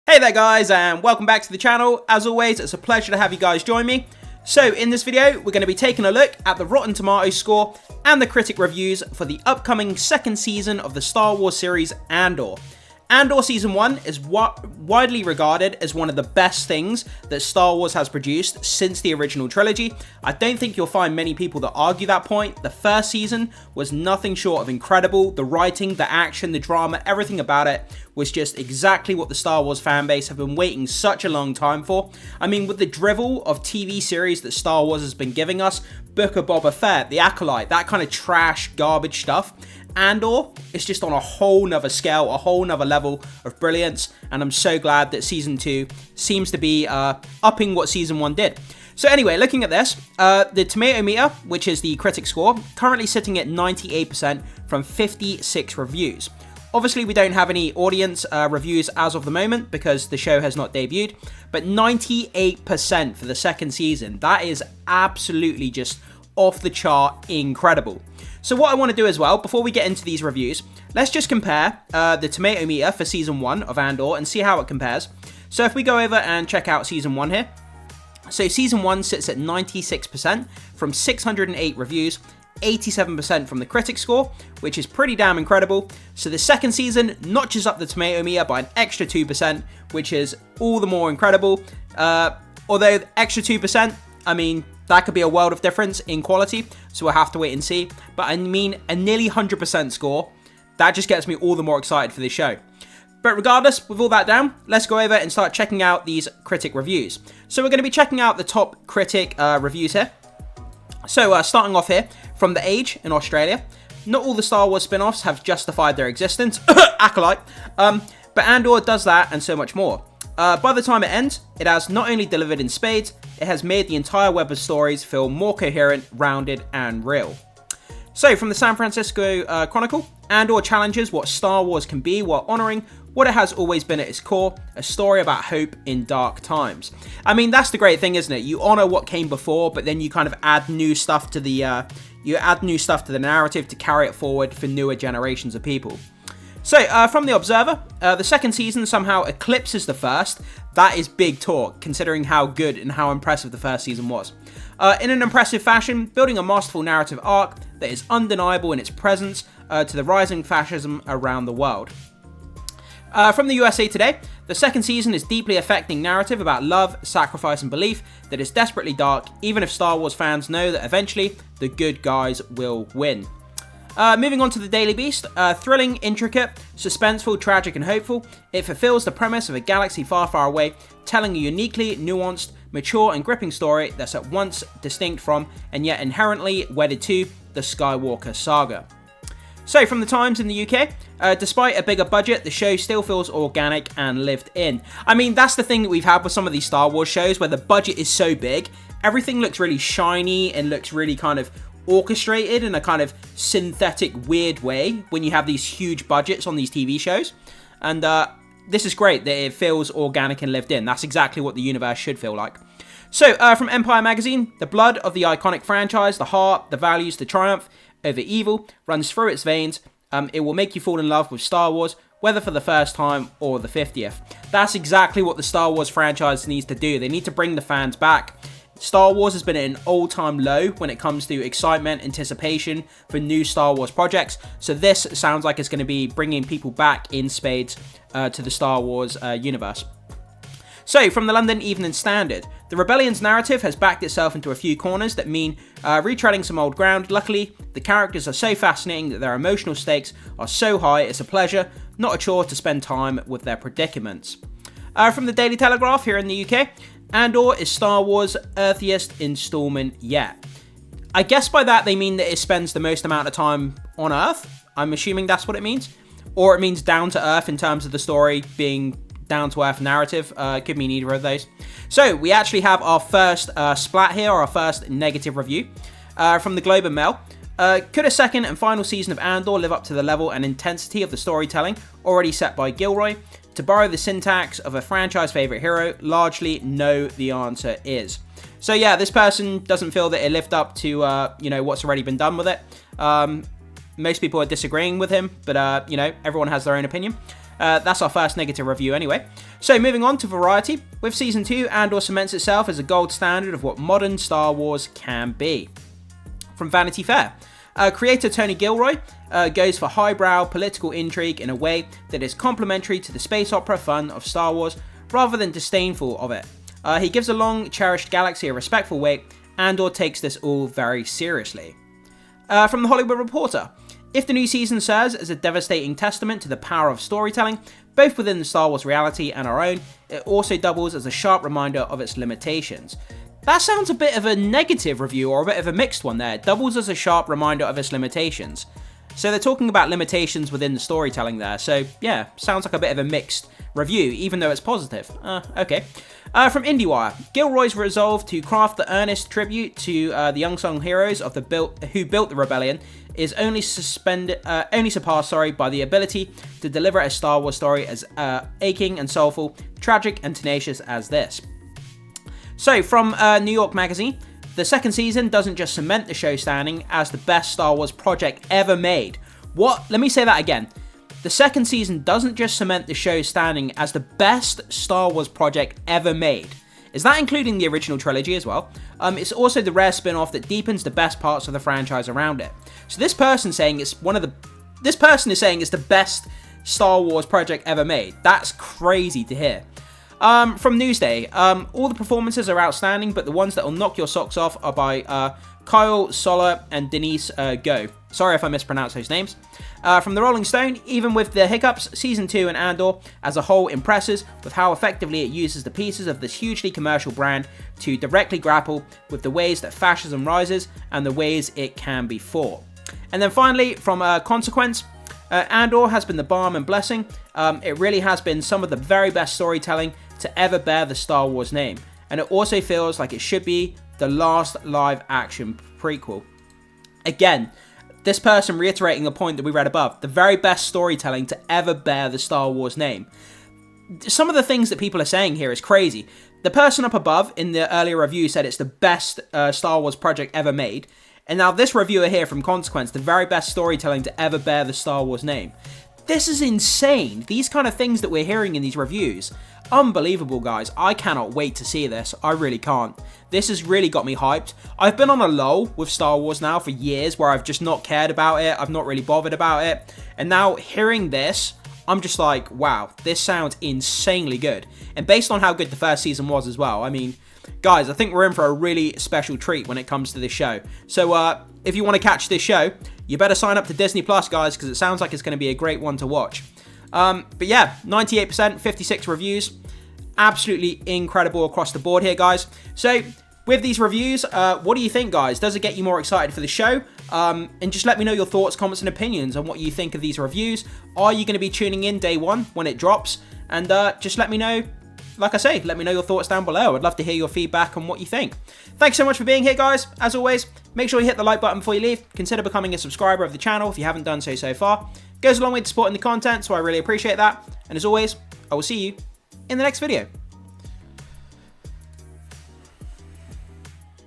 Hey there guys, and welcome back to the channel. As always, it's a pleasure to have you guys join me. So in this video, we're going to be taking a look at the Rotten Tomatoes score and the critic reviews for the upcoming second season of the Star Wars series Andor. Andor Season 1 is widely regarded as one of the best things that Star Wars has produced since the original trilogy. I don't think you'll find many people that argue that point. The first season was nothing short of incredible. The writing, the action, the drama, everything about it was just exactly what the Star Wars fanbase have been waiting such a long time for. I mean, with the drivel of TV series that Star Wars has been giving us, Book of Boba Fett, The Acolyte, that kind of trash, garbage stuff, Andor is just on a whole nother scale, a whole nother level of brilliance, and I'm so glad that Season 2 seems to be upping what Season 1 did. So anyway, looking at this, the tomato meter, which is the critic score, currently sitting at 98% from 56 reviews. Obviously, we don't have any audience reviews as of the moment because the show has not debuted, but 98% for the second season, that is absolutely just off the chart incredible. So what I want to do as well, before we get into these reviews, let's just compare the tomato meter for Season 1 of Andor and see how it compares. So if we go over and check out Season 1 here, so Season 1 sits at 96% from 608 reviews, 87% from the critic score, which is pretty damn incredible. So the second season notches up the tomato meter by an extra 2%, which is all the more incredible. Although the extra 2%, I mean, that could be a world of difference in quality, so we'll have to wait and see. But I mean, a nearly 100% score, that just gets me all the more excited for this show. But regardless, with all that down, let's go over and start checking out these critic reviews. So we're going to be checking out the top critic reviews here. So starting off here, from The Age in Australia, not all the Star Wars spin-offs have justified their existence, Acolyte, but Andor does that and so much more. By the time it ends, it has not only delivered in spades, it has made the entire web of stories feel more coherent, rounded, and real. So, from the San Francisco Chronicle, Andor challenges what Star Wars can be while honouring what it has always been at its core, a story about hope in dark times. I mean, that's the great thing, isn't it? You honour what came before, but then you kind of add new stuff to the narrative to carry it forward for newer generations of people. So, from The Observer, the second season somehow eclipses the first. That is big talk, considering how good and how impressive the first season was. In an impressive fashion, building a masterful narrative arc that is undeniable in its presence to the rising fascism around the world. From the USA Today, the second season is deeply affecting narrative about love, sacrifice, and belief that is desperately dark, even if Star Wars fans know that eventually the good guys will win. Moving on to the Daily Beast, thrilling, intricate, suspenseful, tragic, and hopeful, it fulfills the premise of a galaxy far, far away, telling a uniquely nuanced, mature, and gripping story that's at once distinct from, and yet inherently wedded to, the Skywalker saga. So, from the Times in the UK, despite a bigger budget, the show still feels organic and lived in. I mean, that's the thing that we've had with some of these Star Wars shows, where the budget is so big, everything looks really shiny and looks really kind of orchestrated in a kind of synthetic, weird way when you have these huge budgets on these TV shows. And this is great that it feels organic and lived in. That's exactly what the universe should feel like. So, from Empire Magazine, the blood of the iconic franchise, the heart, the values, the triumph over evil runs through its veins. It will make you fall in love with Star Wars, whether for the first time or the 50th. That's exactly what the Star Wars franchise needs to do. They need to bring the fans back. Star Wars has been at an all-time low when it comes to excitement, anticipation for new Star Wars projects. So this sounds like it's going to be bringing people back in spades to the Star Wars universe. So, from the London Evening Standard, the Rebellion's narrative has backed itself into a few corners that mean retreading some old ground. Luckily, the characters are so fascinating that their emotional stakes are so high it's a pleasure, not a chore, to spend time with their predicaments. From the Daily Telegraph here in the UK, Andor is Star Wars' earthiest installment yet. I guess by that they mean that it spends the most amount of time on Earth. I'm assuming that's what it means. Or it means down to Earth in terms of the story being down to Earth narrative. Could mean either of those. So we actually have our first splat here, or our first negative review from the Globe and Mail. Could a second and final season of Andor live up to the level and intensity of the storytelling already set by Gilroy? To borrow the syntax of a franchise favourite hero, largely no, the answer is. So yeah, this person doesn't feel that it lived up to, what's already been done with it. Most people are disagreeing with him, but, everyone has their own opinion. That's our first negative review anyway. So moving on to variety, with Season 2, Andor cements itself as a gold standard of what modern Star Wars can be. From Vanity Fair, creator Tony Gilroy goes for highbrow political intrigue in a way that is complementary to the space opera fun of Star Wars rather than disdainful of it. He gives a long-cherished galaxy a respectful weight. Andor takes this all very seriously. From The Hollywood Reporter, if the new season serves as a devastating testament to the power of storytelling, both within the Star Wars reality and our own, it also doubles as a sharp reminder of its limitations. That sounds a bit of a negative review, or a bit of a mixed one there. It doubles as a sharp reminder of its limitations. So they're talking about limitations within the storytelling there. So yeah, sounds like a bit of a mixed review, even though it's positive. Okay. From IndieWire, Gilroy's resolve to craft the earnest tribute to the unsung heroes of who built the rebellion is only surpassed by the ability to deliver a Star Wars story as aching and soulful, tragic and tenacious as this. So from New York Magazine, the second season doesn't just cement the show standing as the best Star Wars project ever made. What? Let me say that again. The second season doesn't just cement the show standing as the best Star Wars project ever made. Is that including the original trilogy as well? It's also the rare spin-off that deepens the best parts of the franchise around it. So this person is saying it's the best Star Wars project ever made. That's crazy to hear. From Newsday, all the performances are outstanding, but the ones that will knock your socks off are by Kyle Soller and Denise Go. Sorry if I mispronounced those names. From the Rolling Stone, even with the hiccups, Season 2 and Andor as a whole impresses with how effectively it uses the pieces of this hugely commercial brand to directly grapple with the ways that fascism rises and the ways it can be fought. And then finally, from Consequence, Andor has been the balm and blessing. It really has been some of the very best storytelling to ever bear the Star Wars name. And it also feels like it should be the last live action prequel. Again, this person reiterating a point that we read above, the very best storytelling to ever bear the Star Wars name. Some of the things that people are saying here is crazy. The person up above in the earlier review said it's the best Star Wars project ever made. And now this reviewer here from Consequence, the very best storytelling to ever bear the Star Wars name. This is insane. These kind of things that we're hearing in these reviews. Unbelievable, guys. I cannot wait to see this. I really can't. This has really got me hyped. I've been on a lull with Star Wars now for years where I've just not cared about it. I've not really bothered about it. And now hearing this, I'm just like, wow, this sounds insanely good. And based on how good the first season was as well, I mean, guys, I think we're in for a really special treat when it comes to this show. So if you want to catch this show, you better sign up to Disney Plus, guys, because it sounds like it's going to be a great one to watch. But yeah, 98%, 56 reviews. Absolutely incredible across the board here, guys. So with these reviews, what do you think, guys? Does it get you more excited for the show? And just let me know your thoughts, comments, and opinions on what you think of these reviews. Are you going to be tuning in day one when it drops? And just let me know. Like I say, let me know your thoughts down below. I'd love to hear your feedback on what you think. Thanks so much for being here, guys. As always, make sure you hit the like button before you leave. Consider becoming a subscriber of the channel if you haven't done so far. Goes a long way to supporting the content, so I really appreciate that. And as always, I will see you in the next video.